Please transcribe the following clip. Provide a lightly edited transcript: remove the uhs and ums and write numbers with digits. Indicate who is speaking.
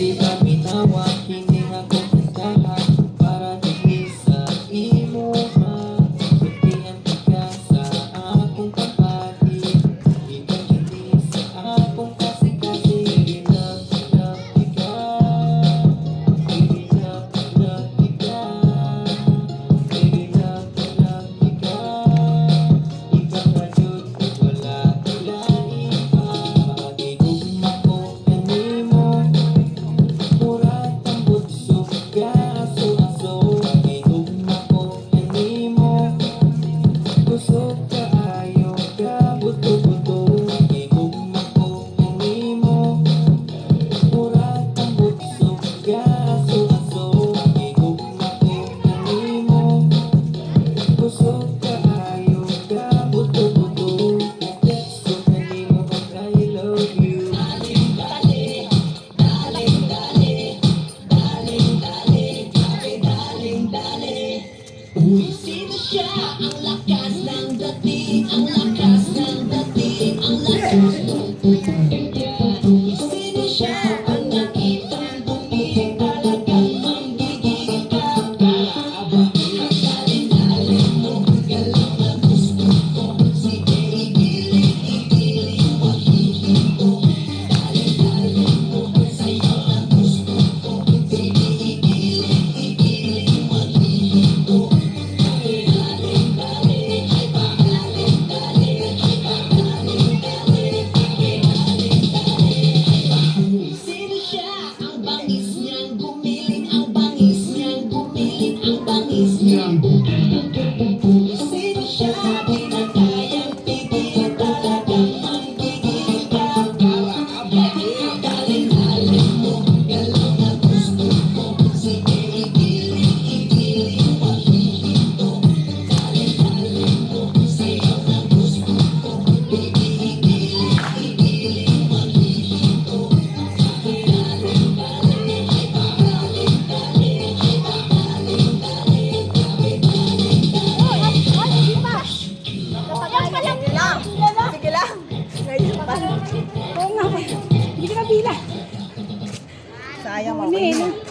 Speaker 1: Hindi ba bitawag, hindi ako kasama para di sa imo ha. Bitian ka sa akong kapatid, ikaw hindi sa akong kasi-kasi. Love, love ikaw, baby love, love ikaw, baby love, love ikaw. Ikaw na yun, wala ilain pa. Pakagigugma ko kanimo, murat ang butso, kaso-aso. Pakigugma ko kanimo, kusog kaayo ka, buto-buto. Pakigugma ko kanimo, murat ang butso, kaso-aso. Pakigugma ko kanimo, kusog kaayo ka, buto-buto. Text ko kanimo kag I love you.
Speaker 2: Sino siya? Ang lakas ng dating, ang lakas ng dating, ang lakas ng dating. Sino siya? Ang nakitang bumili talagang manggigil ka. Daling-daling mo, galang na gusto ko. Sige, igiling-igiling mo, hihinto. Daling-daling mo, sa'yo na gusto ko. Sige, igiling-igiling mo, hihinto. Sino siya? Ang bangis niyang gumiling, ang bangis niyang gumiling, ang bangis niyang Sino siya? Di na kayang pigil, talagang manggigil ka. Daling-daling mo, galang na gusto ko. Sige, igiling-igiling mo, hihinto. Daling-daling mo, sa'yo na gusto ko. Baby, igiling-igiling mo, hihinto.
Speaker 3: Sige lang. Ngayon pa. Oo nga. Hindi ka nabila. Sayang ako.